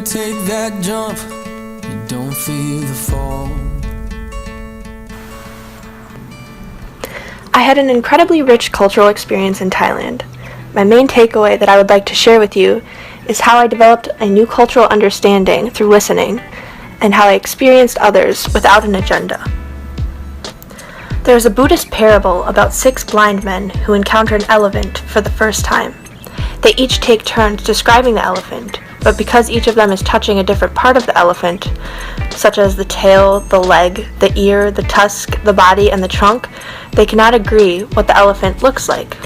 take that jump, you don't feel the fall. I had an incredibly rich cultural experience in Thailand. My main takeaway that I would like to share with you is how I developed a new cultural understanding through listening, and how I experienced others without an agenda. There is a Buddhist parable about 6 blind men who encounter an elephant for the first time. They each take turns describing the elephant, but because each of them is touching a different part of the elephant, such as the tail, the leg, the ear, the tusk, the body, and the trunk, they cannot agree what the elephant looks like.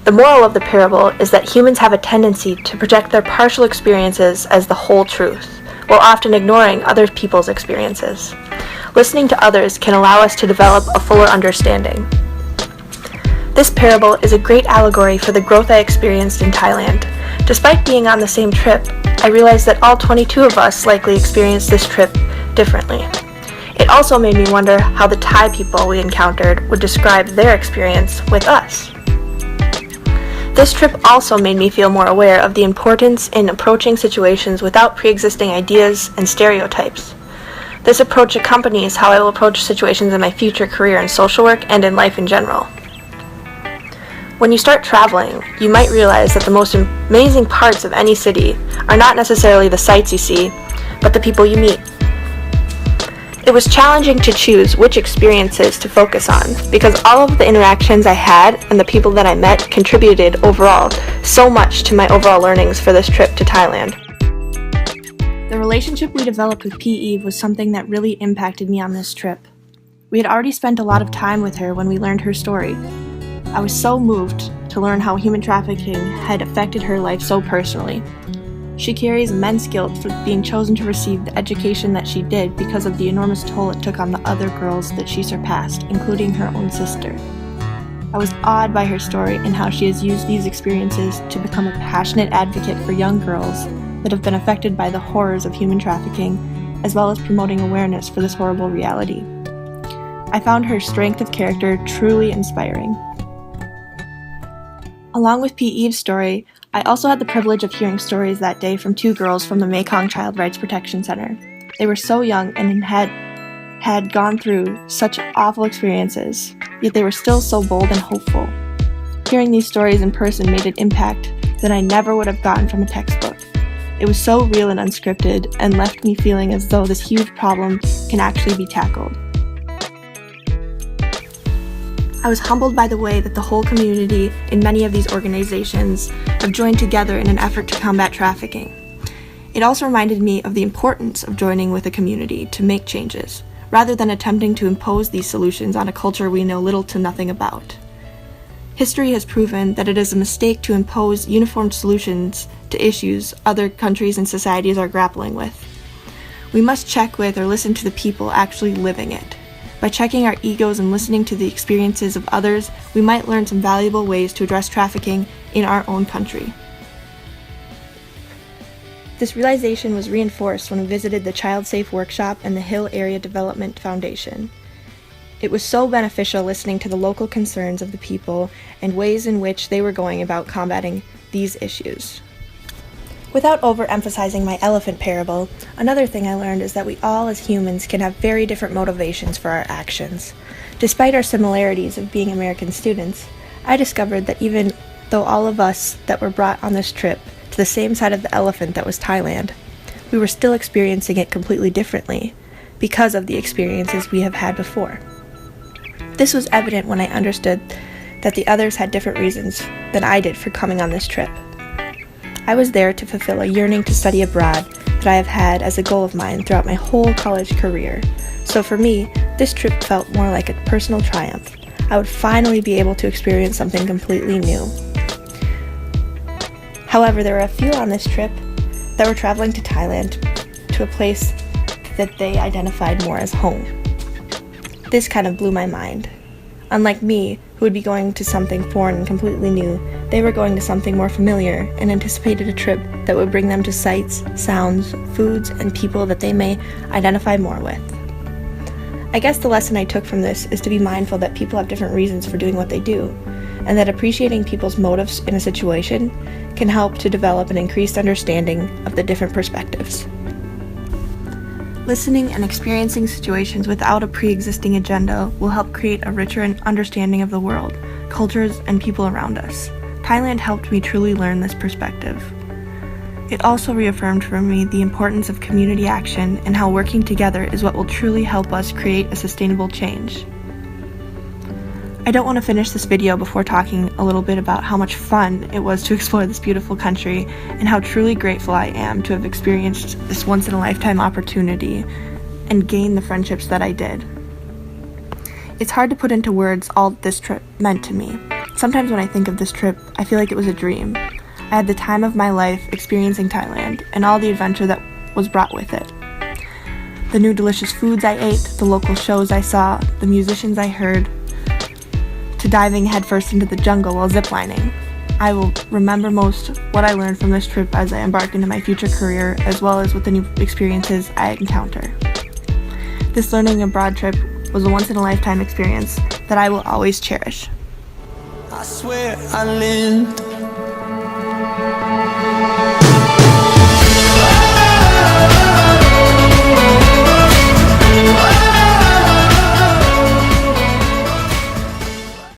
The moral of the parable is that humans have a tendency to project their partial experiences as the whole truth, while often ignoring other people's experiences. Listening to others can allow us to develop a fuller understanding. This parable is a great allegory for the growth I experienced in Thailand. Despite being on the same trip, I realized that all 22 of us likely experienced this trip differently. It also made me wonder how the Thai people we encountered would describe their experience with us. This trip also made me feel more aware of the importance in approaching situations without pre-existing ideas and stereotypes. This approach accompanies how I will approach situations in my future career in social work and in life in general. When you start traveling, you might realize that the most amazing parts of any city are not necessarily the sights you see, but the people you meet. It was challenging to choose which experiences to focus on, because all of the interactions I had and the people that I met contributed overall so much to my overall learnings for this trip to Thailand. The relationship we developed with P. Eve was something that really impacted me on this trip. We had already spent a lot of time with her when we learned her story. I was so moved to learn how human trafficking had affected her life so personally. She carries immense guilt for being chosen to receive the education that she did because of the enormous toll it took on the other girls that she surpassed, including her own sister. I was awed by her story and how she has used these experiences to become a passionate advocate for young girls that have been affected by the horrors of human trafficking, as well as promoting awareness for this horrible reality. I found her strength of character truly inspiring. Along with P. Eve's story, I also had the privilege of hearing stories that day from 2 girls from the Mekong Child Rights Protection Center. They were so young and had gone through such awful experiences, yet they were still so bold and hopeful. Hearing these stories in person made an impact that I never would have gotten from a textbook. It was so real and unscripted, and left me feeling as though this huge problem can actually be tackled. I was humbled by the way that the whole community in many of these organizations have joined together in an effort to combat trafficking. It also reminded me of the importance of joining with a community to make changes, rather than attempting to impose these solutions on a culture we know little to nothing about. History has proven that it is a mistake to impose uniform solutions to issues other countries and societies are grappling with. We must check with or listen to the people actually living it. By checking our egos and listening to the experiences of others, we might learn some valuable ways to address trafficking in our own country. This realization was reinforced when we visited the Child Safe Workshop and the Hill Area Development Foundation. It was so beneficial listening to the local concerns of the people and ways in which they were going about combating these issues. Without overemphasizing my elephant parable, another thing I learned is that we all as humans can have very different motivations for our actions. Despite our similarities of being American students, I discovered that even though all of us that were brought on this trip to the same side of the elephant that was Thailand, we were still experiencing it completely differently because of the experiences we have had before. This was evident when I understood that the others had different reasons than I did for coming on this trip. I was there to fulfill a yearning to study abroad that I have had as a goal of mine throughout my whole college career. So for me, this trip felt more like a personal triumph. I would finally be able to experience something completely new. However, there were a few on this trip that were traveling to Thailand, to a place that they identified more as home. This kind of blew my mind. Unlike me, who would be going to something foreign and completely new, they were going to something more familiar and anticipated a trip that would bring them to sights, sounds, foods, and people that they may identify more with. I guess the lesson I took from this is to be mindful that people have different reasons for doing what they do, and that appreciating people's motives in a situation can help to develop an increased understanding of the different perspectives. Listening and experiencing situations without a pre-existing agenda will help create a richer understanding of the world, cultures, and people around us. Thailand helped me truly learn this perspective. It also reaffirmed for me the importance of community action and how working together is what will truly help us create a sustainable change. I don't want to finish this video before talking a little bit about how much fun it was to explore this beautiful country and how truly grateful I am to have experienced this once-in-a-lifetime opportunity and gain the friendships that I did. It's hard to put into words all this trip meant to me. Sometimes when I think of this trip, I feel like it was a dream. I had the time of my life experiencing Thailand and all the adventure that was brought with it. The new delicious foods I ate, the local shows I saw, the musicians I heard, to diving headfirst into the jungle while ziplining. I will remember most what I learned from this trip as I embark into my future career, as well as with the new experiences I encounter. This learning abroad trip was a once-in-a-lifetime experience that I will always cherish. I swear I lived.